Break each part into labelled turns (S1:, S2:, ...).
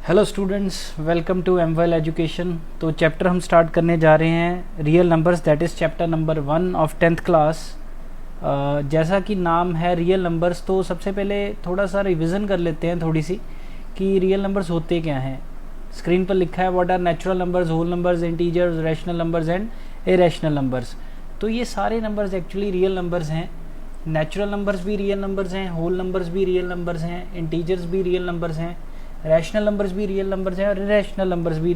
S1: Hello students, welcome to Emwel education. तो chapter हम start करने जा रहे हैं real numbers, that is chapter number 1 of 10th class. जैसा कि नाम है रियल नंबर्स, तो सबसे पहले थोड़ा सा रिवीजन कर लेते हैं थोड़ी सी कि रियल नंबर्स होते क्या हैं। स्क्रीन पर लिखा है what are natural numbers, whole numbers, integers, rational numbers and irrational numbers. तो ये सारे नंबर्स एक्चुअली रियल नंबर्स हैं। नेचुरल नंबर्स भी रियल नंबर्स हैं, होल नंबर्स भी रियल नंबर्स हैं, इंटीजर्स भी रियल नंबर्स हैं, रैशनल नंबर्स भी रियल नंबर्स हैं और इरेशनल नंबर्स भी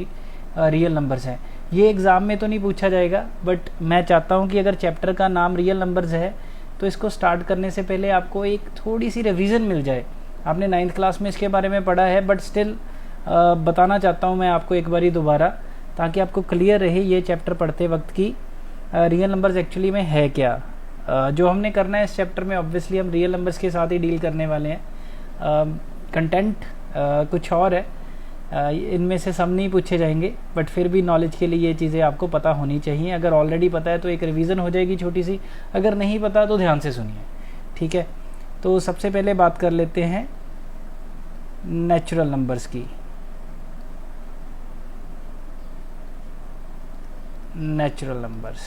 S1: रियल नंबर्स हैं। ये एग्ज़ाम में तो नहीं पूछा जाएगा, बट मैं चाहता हूँ कि अगर चैप्टर का नाम रियल नंबर्स है तो इसको स्टार्ट करने से पहले आपको एक थोड़ी सी रिवीजन मिल जाए। आपने 9th क्लास में इसके बारे में पढ़ा है, बट स्टिल बताना चाहता हूँ मैं आपको एक बारी दोबारा, ताकि आपको क्लियर रहे ये चैप्टर पढ़ते वक्त की रियल नंबर्स एक्चुअली में है क्या। जो हमने करना है इस चैप्टर में, ऑब्वियसली हम रियल नंबर्स के साथ ही डील करने वाले हैं। कंटेंट कुछ और है, इनमें से सब नहीं पूछे जाएंगे, बट फिर भी नॉलेज के लिए ये चीज़ें आपको पता होनी चाहिए। अगर ऑलरेडी पता है तो एक रिवीजन हो जाएगी छोटी सी, अगर नहीं पता तो ध्यान से सुनिए, ठीक है। तो सबसे पहले बात कर लेते हैं नेचुरल नंबर्स की। नेचुरल नंबर्स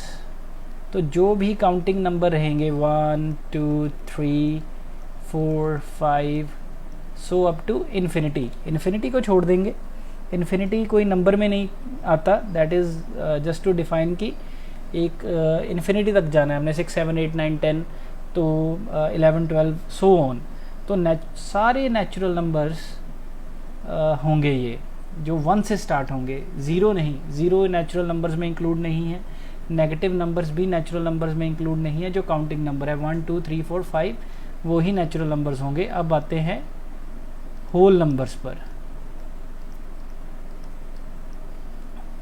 S1: तो जो भी काउंटिंग नंबर रहेंगे 1 2 3 4 5 so up to infinity. Infinity को छोड़ देंगे, इन्फिनिटी कोई नंबर में नहीं आता, that is just to define कि एक इन्फिनिटी तक जाना है हमने, 6 7 8 9 10 तो 11 12 सो ऑन। तो सारे नेचुरल नंबर्स होंगे ये जो 1 से स्टार्ट होंगे, ज़ीरो नहीं। ज़ीरो नेचुरल नंबर्स में इंक्लूड नहीं है, नेगेटिव नंबर्स भी नेचुरल नंबर्स में इंक्लूड नहीं है। जो काउंटिंग नंबर है 1 2 3 4 5 वो ही नेचुरल नंबर्स होंगे। अब आते हैं होल नंबर्स पर।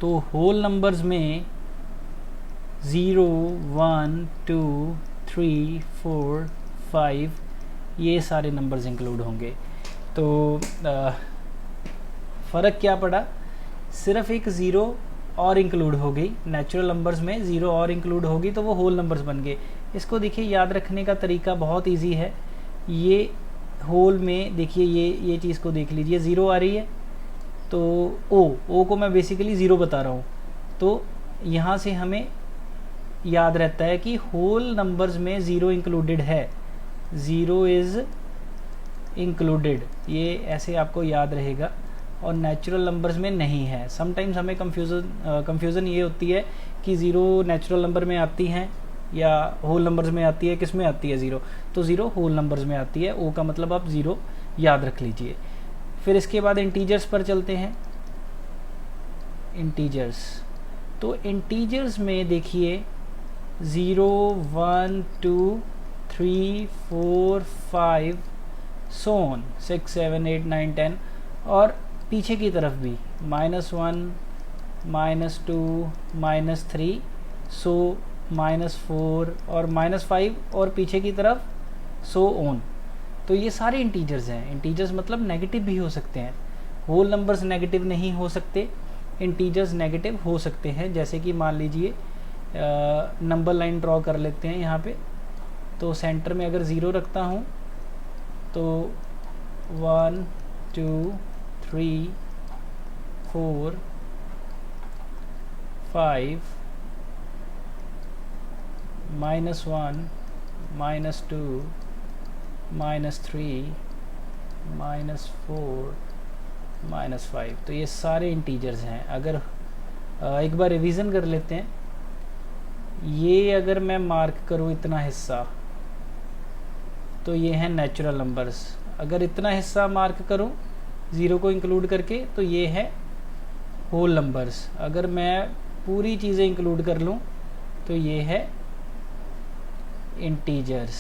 S1: तो होल नंबर्स में 0 1 2 3 4 5 ये सारे नंबर्स इंक्लूड होंगे। तो फ़र्क क्या पड़ा, सिर्फ एक ज़ीरो और इंक्लूड हो गई। नेचुरल नंबर्स में ज़ीरो और इंक्लूड होगी तो वो होल नंबर्स बन गए। इसको देखिए, याद रखने का तरीका बहुत इजी है। ये होल में देखिए, ये चीज़ को देख लीजिए, ज़ीरो आ रही है तो ओ को मैं बेसिकली ज़ीरो बता रहा हूँ। तो यहाँ से हमें याद रहता है कि होल नंबर्स में ज़ीरो इंक्लूडेड है, ज़ीरो इज़ इंक्लूडेड, ये ऐसे आपको याद रहेगा। और नेचुरल नंबर्स में नहीं है। समटाइम्स हमें कंफ्यूजन ये होती है कि ज़ीरो नेचुरल नंबर में आती हैं या होल नंबर्स में आती है, किस में आती है ज़ीरो, तो ज़ीरो होल नंबर्स में आती है। ओ का मतलब आप ज़ीरो याद रख लीजिए। फिर इसके बाद इंटीजर्स पर चलते हैं। इंटीजर्स, तो इंटीजर्स में देखिए 0 1 2 3 4 5 सो ऑन 6 7 8 9 10 और पीछे की तरफ भी -1 -2 -3 सो -4 और -5 और पीछे की तरफ सो ऑन। तो ये सारे इंटीजर्स हैं। इंटीजर्स मतलब नेगेटिव भी हो सकते हैं। होल नंबर्स नेगेटिव नहीं हो सकते, इंटीजर्स नेगेटिव हो सकते हैं। जैसे कि मान लीजिए नंबर लाइन ड्रॉ कर लेते हैं यहाँ पे। तो सेंटर में अगर ज़ीरो रखता हूँ तो 1 2 3 4 5 -1 -2 -3 -4 -5, तो ये सारे इंटीजर्स हैं। अगर एक बार रिवीजन कर लेते हैं, ये अगर मैं मार्क करूँ इतना हिस्सा तो ये हैं नेचुरल नंबर्स। अगर इतना हिस्सा मार्क करूँ ज़ीरो को इंक्लूड करके तो ये है होल नंबर्स। अगर मैं पूरी चीज़ें इंक्लूड कर लूँ तो ये है इंटीजर्स,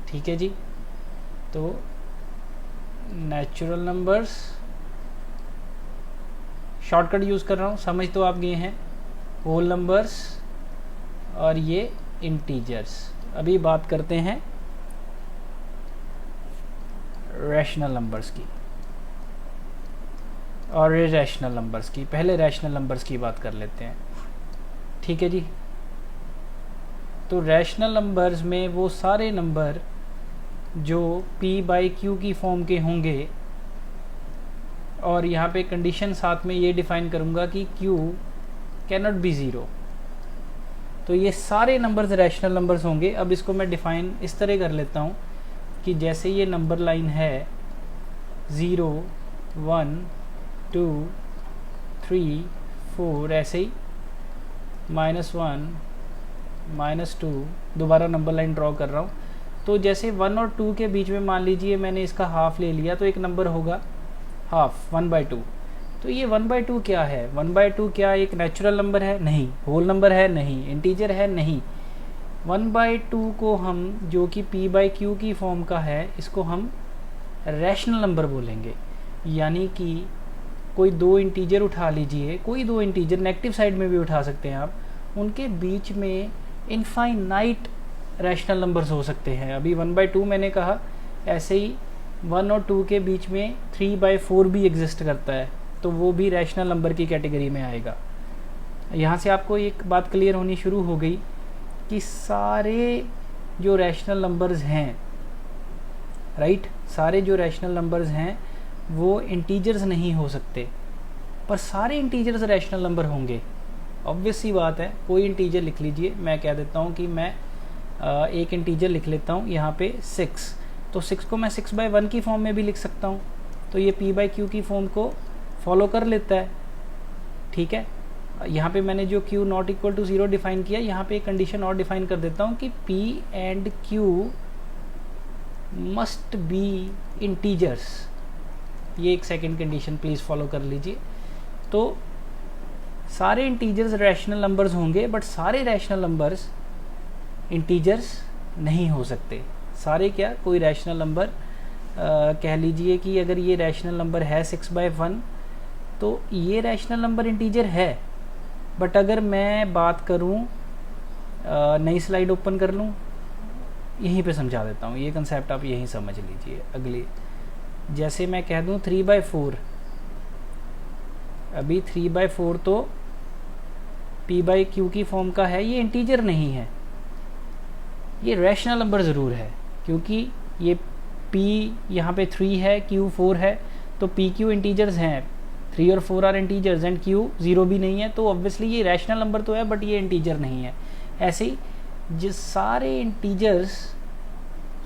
S1: ठीक है जी। तो नेचुरल नंबर्स, शॉर्टकट यूज़ कर रहा हूँ, समझ तो आप गए हैं। होल नंबर्स और ये इंटीजर्स। अभी बात करते हैं रैशनल नंबर्स की और इरेशनल नंबर्स की। पहले रैशनल नंबर्स की बात कर लेते हैं, ठीक है जी। तो रैशनल नंबर्स में वो सारे नंबर जो p/q की फॉर्म के होंगे और यहाँ पे कंडीशन साथ में ये डिफाइन करूँगा कि q कैनॉट बी ज़ीरो। तो ये सारे नंबर्स रैशनल नंबर्स होंगे। अब इसको मैं डिफाइन इस तरह कर लेता हूँ कि जैसे ये नंबर लाइन है 0 1 2 3 4 ऐसे ही -1 -2 दोबारा नंबर लाइन ड्रॉ कर रहा हूँ। तो जैसे 1 और 2 के बीच में मान लीजिए मैंने इसका हाफ ले लिया तो एक नंबर होगा हाफ 1/2। तो ये 1/2 क्या है? 1/2 क्या एक नेचुरल नंबर है? नहीं। होल नंबर है? नहीं। इंटीजर है? नहीं। 1/2 को हम जो कि p/q की फॉर्म का है इसको हम रैशनल नंबर बोलेंगे। यानी कि कोई दो इंटीजर उठा लीजिए, कोई दो इंटीजर नेगेटिव साइड में भी उठा सकते हैं आप, उनके बीच में इनफाइनाइट रैशनल नंबर्स हो सकते हैं। अभी 1/2 मैंने कहा, ऐसे ही 1 और 2 के बीच में 3/4 भी एग्जिस्ट करता है, तो वो भी रैशनल नंबर की कैटेगरी में आएगा। यहाँ से आपको एक बात क्लियर होनी शुरू हो गई कि सारे जो रैशनल नंबर्स हैं, राइट, सारे जो रैशनल नंबर्स हैं वो इंटीजर्स नहीं हो सकते, पर सारे इंटीजर्स रैशनल नंबर होंगे। ऑब्वियस सी बात है। कोई इंटीजर लिख लीजिए, मैं कह देता हूँ कि मैं एक इंटीजर लिख लेता हूँ यहाँ पे 6। तो 6 को मैं 6/1 की फॉर्म में भी लिख सकता हूँ, तो ये p/q की फॉर्म को फॉलो कर लेता है। ठीक है, यहाँ पे मैंने जो q not equal to 0 define किया, यहाँ पे एक कंडीशन और डिफाइन कर देता हूँ कि p and q must be integers. ये एक सेकेंड कंडीशन प्लीज़ फॉलो कर लीजिए। तो सारे इंटीजर्स रैशनल नंबर्स होंगे, बट सारे रैशनल नंबर्स इंटीजर्स नहीं हो सकते। सारे क्या, कोई रैशनल नंबर कह लीजिए कि अगर ये रैशनल नंबर है 6/1 तो ये रैशनल नंबर इंटीजर है। बट अगर मैं बात करूँ, नई स्लाइड ओपन कर लूँ, यहीं पे समझा देता हूँ, ये कंसेप्ट आप यहीं समझ लीजिए। अगली, जैसे मैं कह दूँ 3/4, अभी 3/4 तो p/q की फॉर्म का है, ये इंटीजर नहीं है, ये रैशनल नंबर ज़रूर है, क्योंकि ये p यहाँ पे 3 है, q 4 है, तो pq इंटीजर्स हैं, 3 और 4 आर इंटीजर्स एंड q 0 भी नहीं है, तो ऑब्वियसली ये रैशनल नंबर तो है बट ये इंटीजर नहीं है। ऐसे ही जिस सारे इंटीजर्स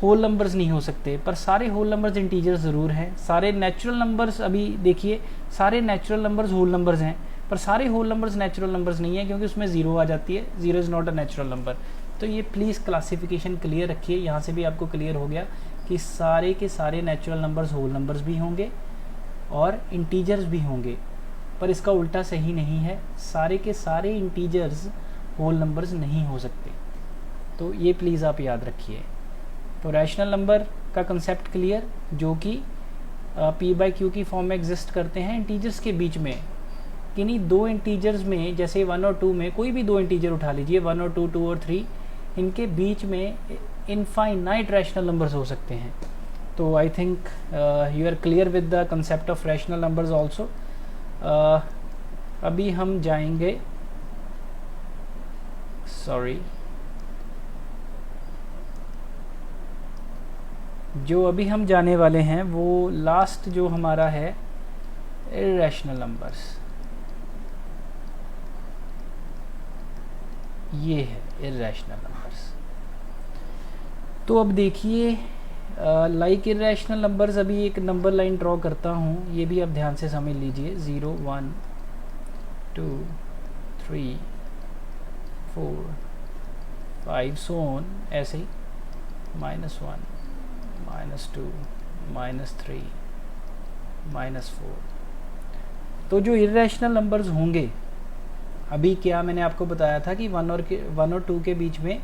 S1: होल नंबर्स नहीं हो सकते, पर सारे होल नंबर्स इंटीजर्स ज़रूर हैं। सारे नेचुरल नंबर्स, अभी देखिए, सारे नेचुरल नंबर्स होल नंबर्स हैं, पर सारे होल नंबर्स नेचुरल नंबर्स नहीं है, क्योंकि उसमें 0 आ जाती है। 0 is not a natural number. तो ये प्लीज़ क्लासिफिकेशन क्लियर रखिए। यहाँ से भी आपको क्लियर हो गया कि सारे के सारे नेचुरल नंबर्स होल नंबर्स भी होंगे और इंटीजर्स भी होंगे, पर इसका उल्टा सही नहीं है, सारे के सारे इंटीजर्स होल नंबर्स नहीं हो सकते। तो ये प्लीज़ आप याद रखिए। तो रैशनल नंबर का कंसेप्ट क्लियर, जो कि p/q की फॉर्म में एग्जिस्ट करते हैं इंटीजर्स के बीच में। किन्हीं दो इंटीजर्स में, जैसे 1 और 2 में, कोई भी दो इंटीजर उठा लीजिए, 1 और 2, 2 और 3, इनके बीच में इनफाइनाइट रैशनल नंबर्स हो सकते हैं। तो I think you are clear with the concept of rational numbers also. अभी हम जाएंगे, सॉरी, जो अभी हम जाने वाले हैं वो लास्ट जो हमारा है इर्रेशनल नंबर्स, ये है इर्रेशनल नंबर्स। तो अब देखिए, लाइक इर्रेशनल नंबर्स, अभी एक नंबर लाइन ड्रॉ करता हूँ, ये भी आप ध्यान से समझ लीजिए। 0 1 2 3 4 5 सो ऑन, ऐसे ही -1 -2 -3 -4। तो जो इर्रेशनल नंबर्स होंगे, अभी क्या मैंने आपको बताया था कि 1 और 2 के बीच में,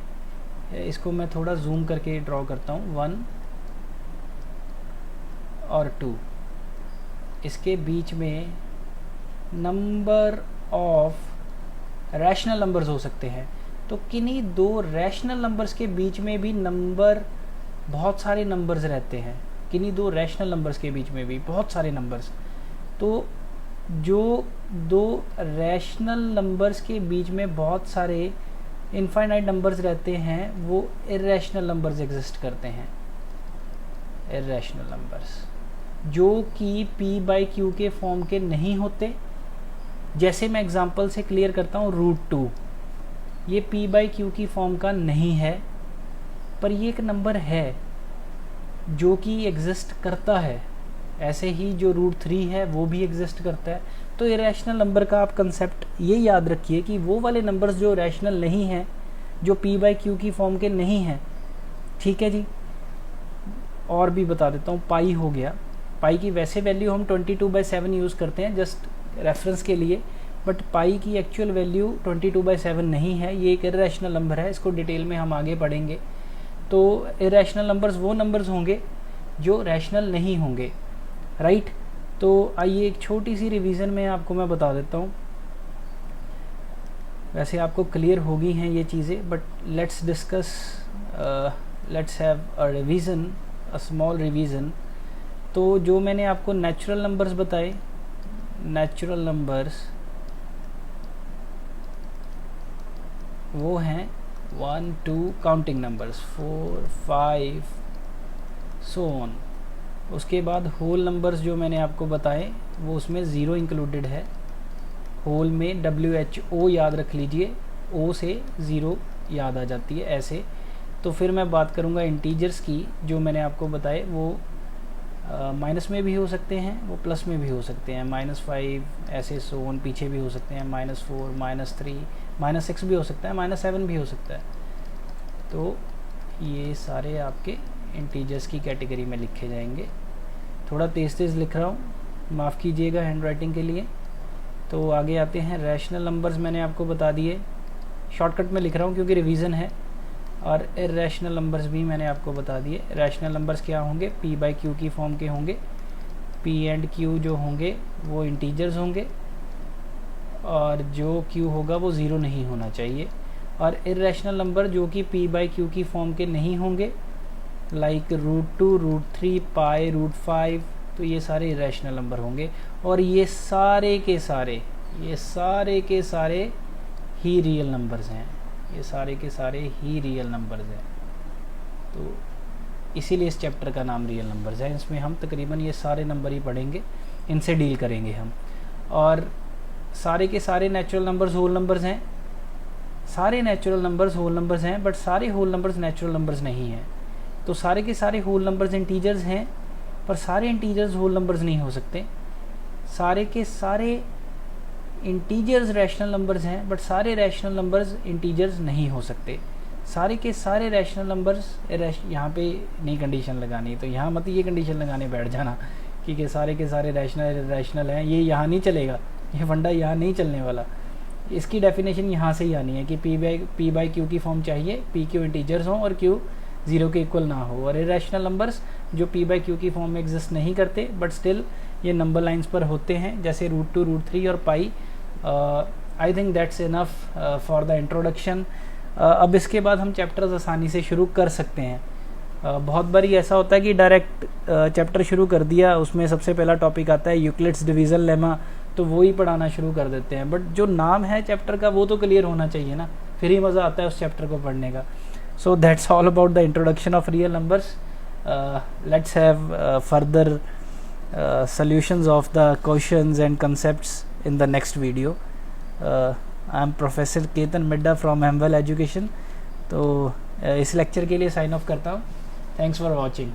S1: इसको मैं थोड़ा जूम करके ड्रॉ करता हूँ, 1 और 2, इसके बीच में नंबर ऑफ रैशनल नंबर्स हो सकते हैं। तो किन्हीं दो रैशनल नंबर्स के बीच में भी नंबर, बहुत सारे नंबर्स रहते हैं, किन्हीं दो रैशनल नंबर्स के बीच में भी बहुत सारे नंबर्स। तो जो दो रैशनल नंबर्स के बीच में बहुत सारे इनफाइनाइट नंबर्स रहते हैं, वो इर्रेशनल नंबर्स एग्जिस्ट करते हैं, इर्रेशनल नंबर्स। जो कि p बाई क्यू के फॉर्म के नहीं होते। जैसे मैं एग्जांपल से क्लियर करता हूँ, √2 ये p बाई क्यू की फॉर्म का नहीं है, पर ये एक नंबर है जो कि एग्जिस्ट करता है। ऐसे ही जो √3 है वो भी एग्जिस्ट करता है। तो इरेशनल नंबर का आप कंसेप्ट ये याद रखिए कि वो वाले नंबर्स जो रैशनल नहीं हैं, जो p बाई क्यू की फॉर्म के नहीं हैं, ठीक है जी। और भी बता देता हूँ, पाई हो गया, पाई की वैसे वैल्यू हम 22/7 यूज़ करते हैं जस्ट रेफरेंस के लिए, बट पाई की एक्चुअल वैल्यू 22/7 नहीं है, ये एक इरेशनल नंबर है। इसको डिटेल में हम आगे पढ़ेंगे। तो इरेशनल नंबर्स वो नंबर्स होंगे जो रैशनल नहीं होंगे, राइट। तो आइए एक छोटी सी रिवीजन में आपको मैं बता देता हूँ। वैसे आपको क्लियर होगी हैं ये चीज़ें, but let's discuss, let's have a revision, a small revision. तो जो मैंने आपको नेचुरल नंबर्स बताए, नेचुरल नंबर्स वो हैं 1 2 काउंटिंग नंबर्स, 4 5 सो ऑन। उसके बाद होल नंबर्स जो मैंने आपको बताए वो उसमें ज़ीरो इंक्लूडेड है। होल में WHO याद रख लीजिए, O से ज़ीरो याद आ जाती है ऐसे। तो फिर मैं बात करूँगा इंटीजर्स की, जो मैंने आपको बताए वो माइनस में भी हो सकते हैं, वो प्लस में भी हो सकते हैं, -5 ऐसे सो ऑन पीछे भी हो सकते हैं, -4 -3 -6 भी हो सकता है, -7 भी हो सकता है। तो ये सारे आपके इंटीजर्स की कैटेगरी में लिखे जाएंगे। थोड़ा तेज़ तेज़ लिख रहा हूँ, माफ़ कीजिएगा हैंड राइटिंग के लिए। तो आगे आते हैं, रैशनल नंबर्स मैंने आपको बता दिए, शॉर्टकट में लिख रहा हूँ क्योंकि रिवीजन है। और इरेशनल नंबर्स भी मैंने आपको बता दिए। रैशनल नंबर्स क्या होंगे, p बाई क्यू की फॉर्म के होंगे। p एंड q जो होंगे वो इंटीजर्स होंगे, और जो q होगा वो ज़ीरो नहीं होना चाहिए। और इरेशनल नंबर जो कि p बाई क्यू की फॉर्म के नहीं होंगे, लाइक √2 √3 पाई √5, तो ये सारे इरेशनल नंबर होंगे। और ये सारे के सारे ही रियल नंबर्स हैं, ये सारे के सारे ही रियल नंबर्स हैं। तो इसीलिए इस चैप्टर का नाम रियल नंबर्स है। इसमें हम तकरीबन ये सारे नंबर ही पढ़ेंगे, इनसे डील करेंगे हम। और सारे के सारे नेचुरल नंबर्स होल नंबर्स हैं, सारे नेचुरल नंबर्स होल नंबर्स हैं, बट सारे होल नंबर्स नेचुरल नंबर्स नहीं हैं। तो सारे के सारे होल नंबर्स इंटीजर्स हैं, पर सारे इंटीजर्स होल नंबर्स नहीं हो सकते। सारे के सारे इंटीजर्स रैशनल नंबर्स हैं, बट सारे रैशनल नंबर्स इंटीजर्स नहीं हो सकते। सारे के सारे रैशनल नंबर्स, यहाँ पे नहीं कंडीशन लगानी, तो यहाँ मत ये कंडीशन लगाने बैठ जाना कि सारे के सारे रैशनल हैं, ये यहाँ नहीं चलेगा, ये फंडा यहाँ नहीं चलने वाला। इसकी डेफिनेशन यहाँ से ही आनी है कि p बाई क्यू की फॉर्म चाहिए, p क्यू इंटीजर्स हों और q ज़ीरो के इक्वल ना हो। और इरेशनल नंबर्स जो p बाई क्यू की फॉर्म में एग्जिस्ट नहीं करते, बट स्टिल ये नंबर लाइंस पर होते हैं, जैसे √2 √3 और pi. I think that's enough for the introduction. अब इसके बाद हम चैप्टर्स आसानी से शुरू कर सकते हैं। बहुत बार ऐसा होता है कि डायरेक्ट चैप्टर शुरू कर दिया, उसमें सबसे पहला टॉपिक आता है यूक्लिड्स डिवीजन लेमा, तो वो ही पढ़ाना शुरू कर देते हैं। बट जो नाम है चैप्टर का वो तो क्लियर होना चाहिए ना, फिर ही मज़ा आता है उस चैप्टर को पढ़ने का। So that's all about the introduction of real numbers. Let's have further solutions of the questions and concepts in the next video. I am Professor Ketan Midda from Hemwell Education. तो इस lecture के लिए sign of करता हूँ। Thanks for watching.